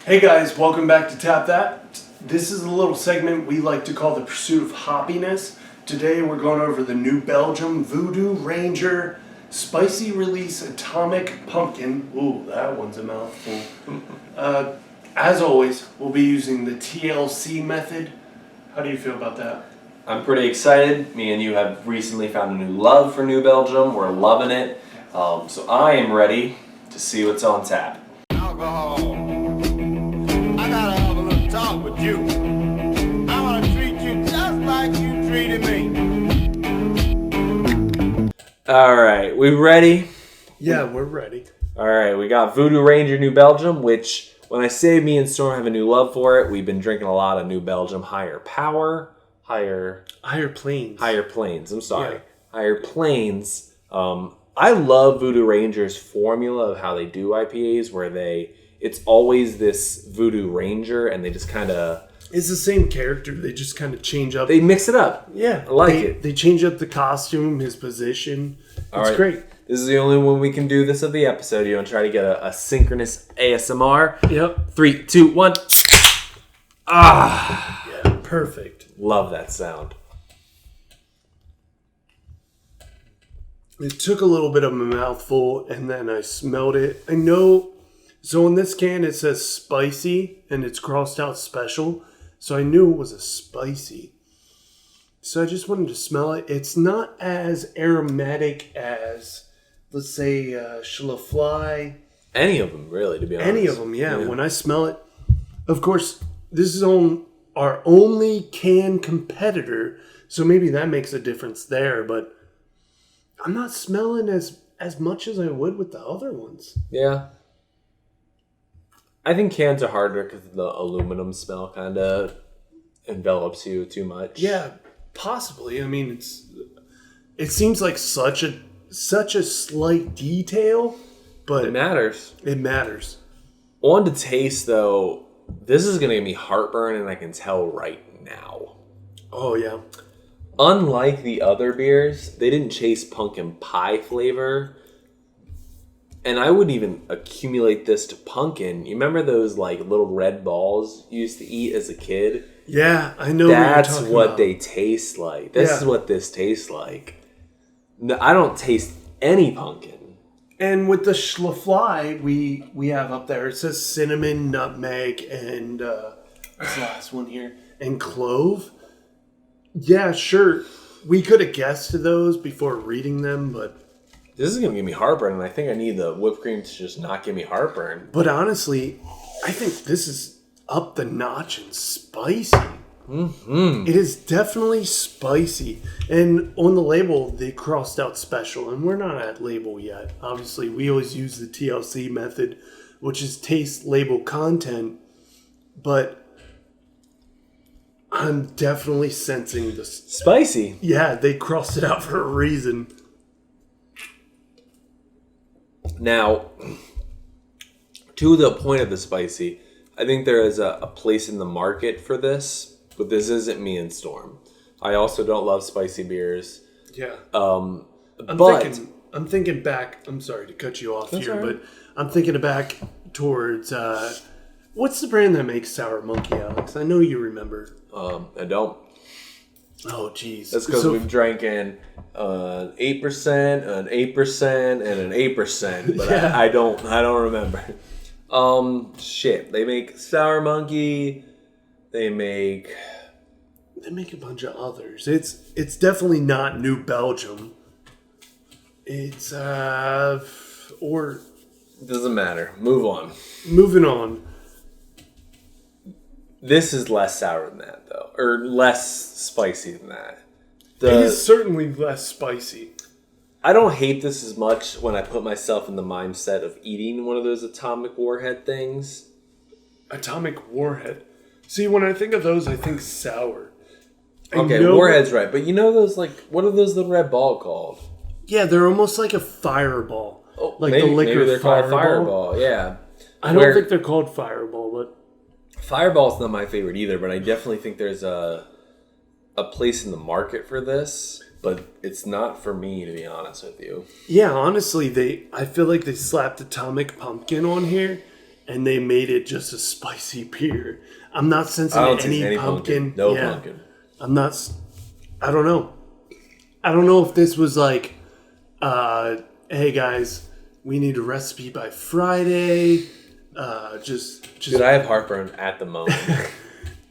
Hey guys, welcome back to Tap That. This is a little segment we like to call the pursuit of hoppiness. Today we're going over the new Belgium VooDoo Ranger Spicy Release Atomic Pumpkin. Ooh, that one's a mouthful. As always, we'll be using the TLC method. How do you feel about that? I'm pretty excited. Me and you have recently found a new love for New Belgium. We're loving it. So I am ready to see what's on tap. Alcohol. I gotta have a little talk with you. I wanna treat you just like you treated me. All right, we ready? Yeah, we're ready. All right, we got VooDoo Ranger New Belgium, which when I say me and Storm have a new love for it, we've been drinking a lot of New Belgium Higher Plains. I'm sorry. Yeah. Higher Plains. I love VooDoo Ranger's formula of how they do IPAs, where it's always this VooDoo Ranger, and they just kind of... It's the same character, they just kind of change up. They mix it up. Yeah. I like it. They change up the costume, his position. It's great. This is the only one we can do this of the episode. You want to try to get a synchronous ASMR? Yep. 3, 2, 1. Ah! Yeah, perfect. Love that sound. It took a little bit of a mouthful, and then I smelled it. I know, so in this can it says spicy, and it's crossed out special, so I knew it was a spicy. So I just wanted to smell it. It's not as aromatic as, let's say, Schlafly. Any of them, really, to be honest. Any of them, yeah. When I smell it, of course, this is on our only can competitor, so maybe that makes a difference there, but I'm not smelling as much as I would with the other ones. Yeah. I think cans are harder because the aluminum smell kind of envelops you too much. Yeah, possibly. I mean, it seems like such a slight detail, but It matters. It matters. On to taste, though, this is going to give me heartburn, and I can tell right now. Oh, yeah. Unlike the other beers, they didn't chase pumpkin pie flavor. And I wouldn't even accumulate this to pumpkin. You remember those like little red balls you used to eat as a kid? Yeah, I know That's what you're what talking they taste like. This Yeah. is what this tastes like. No, I don't taste any pumpkin. And with the Schlafly we have up there, it says cinnamon, nutmeg, and what's the last one here? And clove. Yeah, sure. We could have guessed those before reading them, but This is going to give me heartburn, and I think I need the whipped cream to just not give me heartburn. honestly, I think this is up the notch and spicy. Mm-hmm. It is definitely spicy. And on the label, they crossed out special, and we're not at label yet. Obviously, we always use the TLC method, which is taste, label, content, but I'm definitely sensing this. Spicy. Yeah, they crossed it out for a reason. Now, to the point of the spicy, I think there is a place in the market for this, but this isn't me and Storm. I also don't love spicy beers. Yeah. I'm thinking back. I'm sorry to cut you off That's here, all right. but I'm thinking back towards what's the brand that makes Sour Monkey, Alex? I know you remember. I don't. Oh, geez. That's because we've drank in 8%, an 8%, and an 8%, but Yeah. I don't remember. Shit. They make Sour Monkey. They make a bunch of others. It's definitely not New Belgium. It's or doesn't matter. Move on. moving on. This is less sour than that, though, or less spicy than that. It is certainly less spicy. I don't hate this as much when I put myself in the mindset of eating one of those atomic warhead things. Atomic Warhead. See, when I think of those, I think sour. Okay, warhead's right, but you know those what are those little red ball called? Yeah, they're almost like a fireball. Oh, like maybe, the liquor maybe they're fireball. called Fireball. Yeah, I don't think they're called Fireball, but Fireball's not my favorite either. But I definitely think there's a place in the market for this, but it's not for me, to be honest with you. yeah, honestly, I feel like they slapped Atomic Pumpkin on here, and they made it just a spicy beer. I'm not sensing I don't any, taste any pumpkin. No Yeah. pumpkin. I'm not. I don't know. I don't know if this was like, hey guys, we need a recipe by Friday. Dude, I have heartburn at the moment.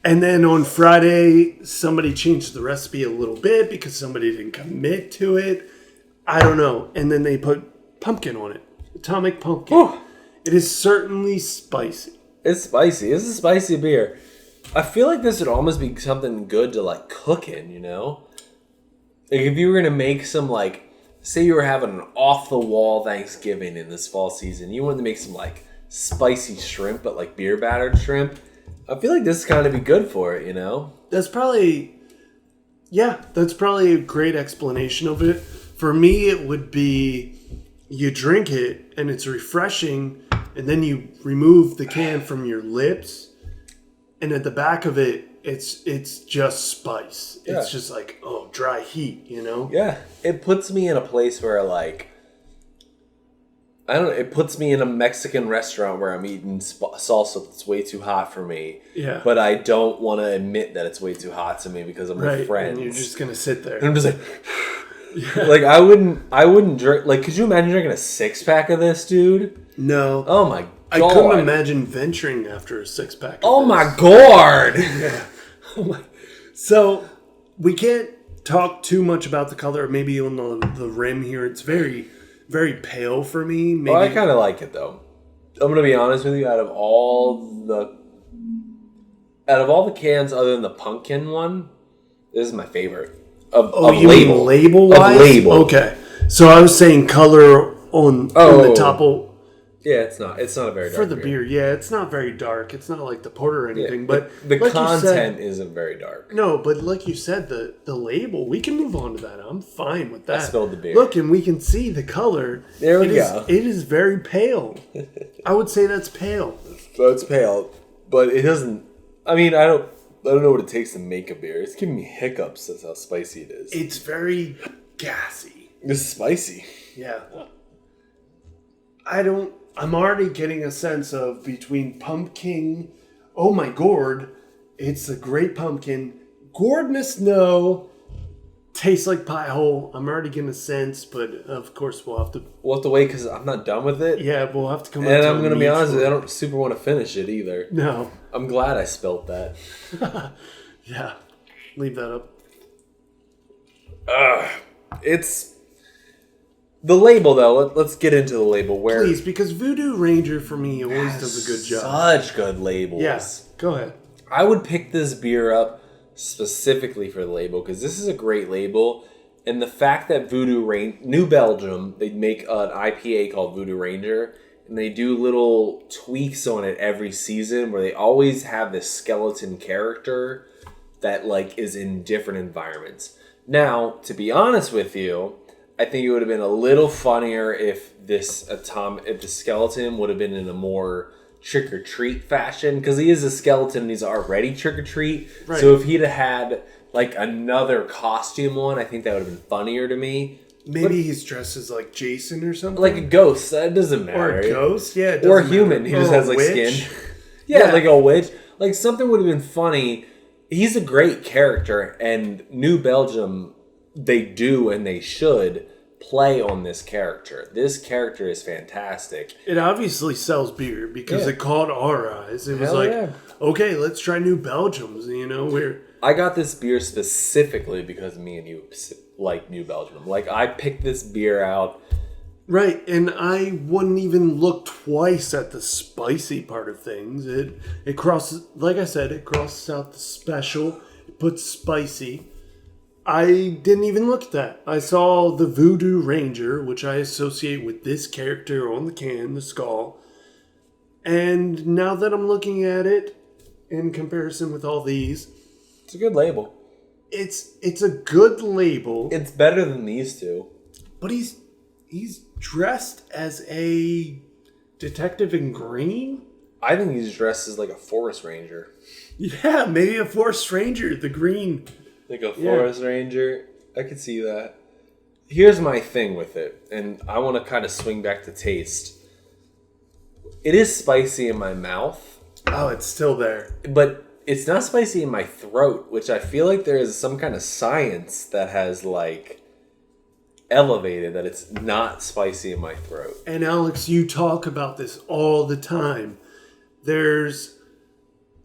And then on Friday, somebody changed the recipe a little bit because somebody didn't commit to it. I don't know. And then they put pumpkin on it. Atomic pumpkin. Whew. It is certainly spicy. It's spicy. It's a spicy beer. I feel like this would almost be something good to like cook in, you know? Like if you were going to make some like, say you were having an off the wall Thanksgiving in this fall season, you wanted to make some like spicy shrimp, but like beer battered shrimp. I feel like this is kind of be good for it, you know? That's probably a great explanation of it. For me, it would be you drink it and it's refreshing, and then you remove the can from your lips, and at the back of it, it's just spice. Yeah. It's just like, dry heat, you know? Yeah. It puts me in a place where like, I don't know, it puts me in a Mexican restaurant where I'm eating salsa that's way too hot for me. Yeah. But I don't want to admit that it's way too hot to me because I'm with friends. And you're just going to sit there. And I'm just like, like I wouldn't drink, like, could you imagine drinking a 6-pack of this, dude? No. Oh my God. I couldn't imagine venturing after a 6-pack. Oh my God. Yeah. So we can't talk too much about the color. Maybe on the rim here, it's very, very pale for me. Maybe. Oh, I kind of like it though. I'm gonna be honest with you. Out of all the cans, other than the pumpkin one, this is my favorite. Of you label. mean label-wise? Of label. Okay. So I was saying color on the top. Yeah, it's not a very dark For the beer, yeah, it's not very dark. It's not like the porter or anything, Yeah, but the like content isn't very dark. No, but like you said, the label, we can move on to that. I'm fine with that. I spilled the beer. Look, and we can see the color. There we go. It is very pale. I would say that's pale. So it's pale, but it doesn't. I mean, I don't know what it takes to make a beer. It's giving me hiccups. That's how spicy it is. It's very gassy. This is spicy. Yeah. I'm already getting a sense of between pumpkin. Oh my gourd. It's a great pumpkin. Gourdness, no. Tastes like pie hole. I'm already getting a sense, but of course we'll have to wait because I'm not done with it. Yeah, we'll have to come. And I'm gonna be honest, I don't super want to finish it either. No. I'm glad I spilt that. Yeah, leave that up. It's the label though. Let's get into the label. Please, because VooDoo Ranger for me always does a good job. Such good labels. Yes, go ahead. I would pick this beer up specifically for the label because this is a great label, and the fact that New Belgium, they make an IPA called VooDoo Ranger, and they do little tweaks on it every season where they always have this skeleton character that like is in different environments. Now, to be honest with you, I think it would have been a little funnier if the skeleton would have been in a more trick-or-treat fashion, because he is a skeleton and he's already trick-or-treat. Right. So if he'd have had like another costume on, I think that would have been funnier to me. Maybe he's dressed as like Jason or something. Like a ghost. That doesn't matter. Or a ghost, yeah. Or a human. He just has like witch. skin. Yeah, like a witch. Like something would have been funny. He's a great character, and New Belgium, they do and they should play on this character. This character is fantastic. It obviously sells beer because it caught our eyes. It was okay, let's try New Belgiums. You know, I got this beer specifically because me and you like New Belgium. Like I picked this beer out. Right, and I wouldn't even look twice at the spicy part of things. It crosses, like I said, it crosses out the special. It puts spicy. I didn't even look at that. I saw the VooDoo Ranger, which I associate with this character on the can, the skull. And now that I'm looking at it, in comparison with all these, it's a good label. It's a good label. It's better than these two. But he's dressed as a detective in green? I think he's dressed as like a forest ranger. Yeah, maybe a forest ranger, the green. Like a forest ranger. I could see that. Here's my thing with it, and I want to kind of swing back to taste. It is spicy in my mouth, Oh, it's still there. but it's not spicy in my throat, which I feel like there is some kind of science that has like elevated that it's not spicy in my throat. And Alex, you talk about this all the time. There's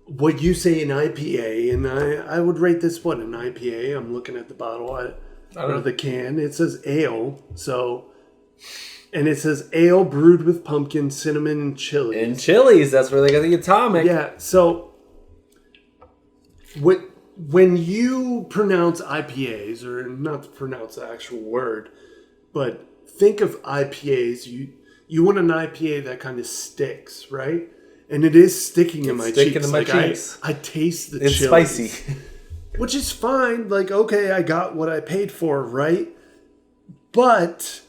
what you say an IPA, and I would rate this what an IPA. I'm looking at the bottle or the can. It says ale, and it says ale brewed with pumpkin, cinnamon, and chili. And chilies, that's where they got the atomic. Yeah. So when you pronounce IPAs, or not to pronounce the actual word, but think of IPAs, you want an IPA that kind of sticks, right? And it is sticking in my cheeks. I taste the it's chilies, spicy. which is fine. Like, okay, I got what I paid for, right? But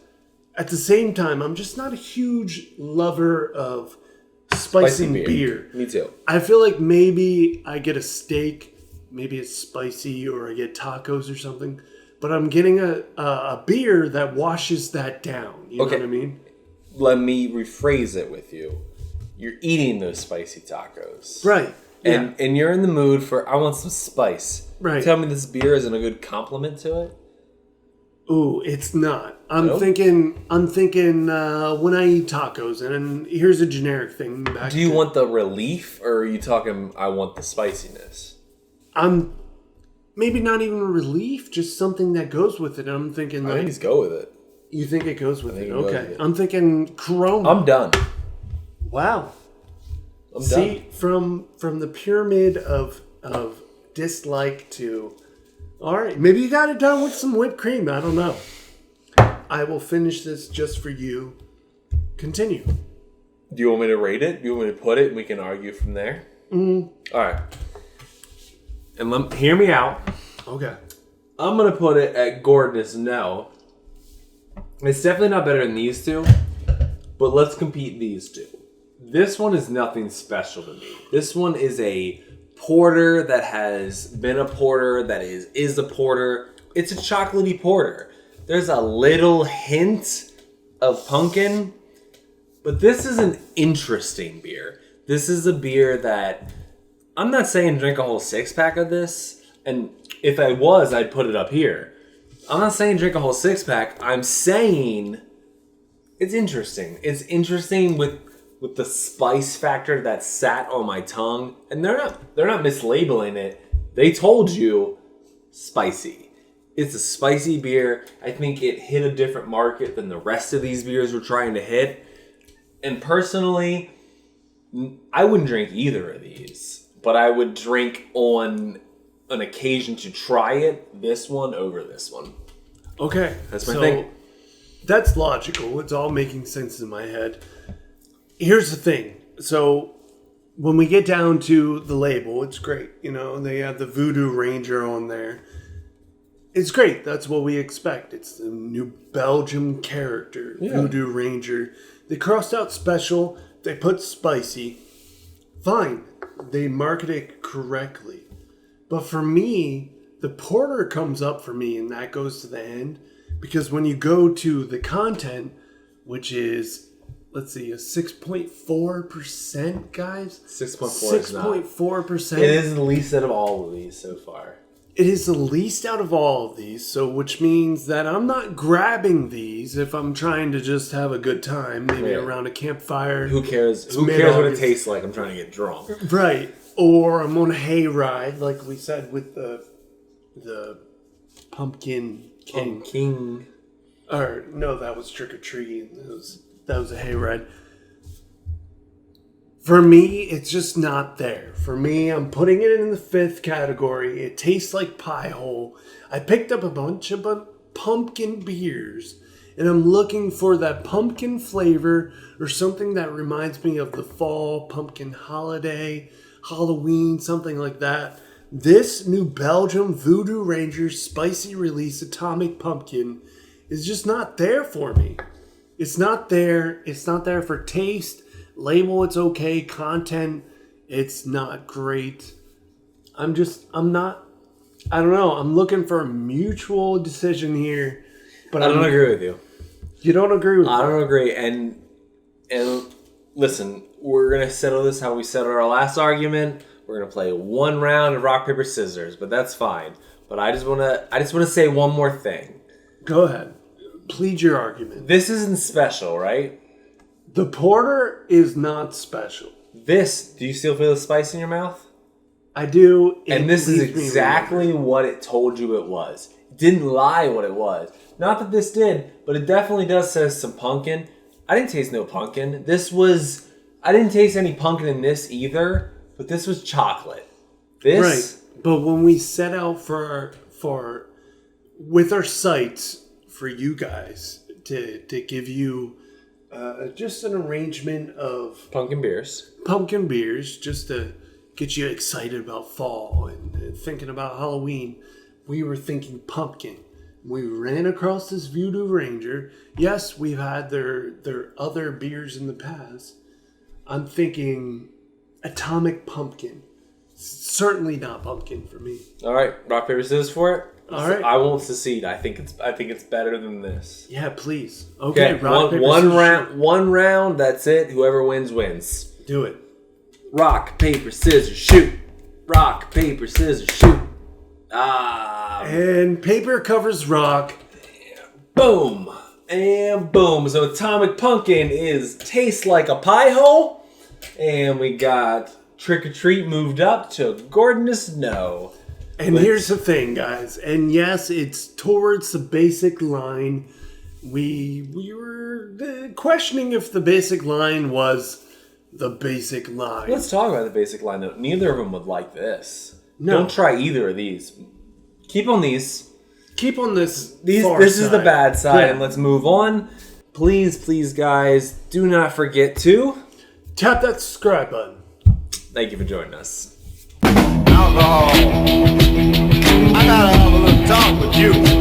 at the same time, I'm just not a huge lover of spicy beer. Me too. I feel like maybe I get a steak, maybe it's spicy, or I get tacos or something. But I'm getting a beer that washes that down. You know what I mean? Let me rephrase it with you. You're eating those spicy tacos. Right. And you're in the mood for, I want some spice. Right. Tell me this beer isn't a good compliment to it? Ooh, it's not. I'm thinking when I eat tacos, and here's a generic thing. Do you want the relief, or are you talking, I want the spiciness? I'm maybe not even relief, just something that goes with it. I'm thinking I like, think go with it. You think it goes with it? it goes Okay. with it. I'm thinking Corona. I'm done. Wow. I'm See, done. from the pyramid of dislike to, all right, maybe you got it done with some whipped cream. I don't know. I will finish this just for you. Continue. Do you want me to rate it? Do you want me to put it and we can argue from there? All right. And hear me out. Okay. I'm going to put it at Gordon's no. It's definitely not better than these two, but let's compete these two. This one is nothing special to me. This one is a porter that has been a porter that is a porter. It's a chocolatey porter. There's a little hint of pumpkin, but this is an interesting beer. This is a beer that I'm not saying drink a whole 6-pack of this, and if I was, I'd put it up here. I'm not saying drink a whole 6-pack. I'm saying it's interesting. It's interesting with the spice factor that sat on my tongue, and they're not mislabeling it. They told you spicy. It's a spicy beer. I think it hit a different market than the rest of these beers we're trying to hit. And personally, I wouldn't drink either of these, but I would drink on an occasion to try it, this one over this one. Okay. That's my thing. That's logical. It's all making sense in my head. Here's the thing. So when we get down to the label, it's great. You know, they have the VooDoo Ranger on there. It's great. That's what we expect. It's the new Belgium character, VooDoo Ranger. They crossed out special. They put spicy. Fine. They market it correctly. But for me, the porter comes up for me, and that goes to the end. Because when you go to the content, which is, let's see, a 6.4%, guys? 6.4%. It is the least out of all of these so far. It is the least out of all of these, so which means that I'm not grabbing these if I'm trying to just have a good time, maybe around a campfire. Who cares? Who cares what it tastes like? I'm trying to get drunk. Right. Or I'm on a hayride, like we said with the Pumpkin King. Or no, that was Trick or Treating. That was a hayride. For me, it's just not there. For me, I'm putting it in the 5th category. It tastes like pie hole. I picked up a bunch of pumpkin beers, and I'm looking for that pumpkin flavor or something that reminds me of the fall pumpkin holiday, Halloween, something like that. This new Belgium VooDoo Ranger Spicy Release Atomic Pumpkin is just not there for me. It's not there. It's not there for taste. Label, it's okay. Content, it's not great. I don't know. I'm looking for a mutual decision here. But I don't agree with you. You don't agree with me? I don't agree. And listen, we're going to settle this how we settled our last argument. We're going to play one round of rock, paper, scissors, but that's fine. But I just want to say one more thing. Go ahead. Plead your argument. This isn't special, right? The porter is not special. This, do you still feel the spice in your mouth? I do. And this is exactly what it told you it was. It didn't lie what it was. Not that this did, but it definitely does say some pumpkin. I didn't taste no pumpkin. I didn't taste any pumpkin in this either, but this was chocolate. This... Right. But when we set out with our sights for you guys to give you just an arrangement of pumpkin beers, just to get you excited about fall and thinking about Halloween, we were thinking pumpkin. We ran across this VooDoo Ranger. Yes, we've had their other beers in the past. I'm thinking Atomic Pumpkin. Certainly not pumpkin for me. All right, rock paper scissors for it. All right, I won't secede. I think it's better than this. Yeah, please. Okay, one round. That's it. Whoever wins wins. Do it. Rock paper scissors shoot. Rock paper scissors shoot. And paper covers rock. Boom and boom. So Atomic Pumpkin tastes like a pie hole, and we got Trick or Treat moved up to Gordon's No. And here's the thing, guys. And yes, it's towards the basic line. We were questioning if the basic line was the basic line. Let's talk about the basic line, though. Neither of them would like this. No. Don't try either of these. Keep on these. Keep on this. This is the bad side, and let's move on. Please, guys, do not forget to tap that subscribe button. Thank you for joining us. Alcohol. I gotta have a little talk with you.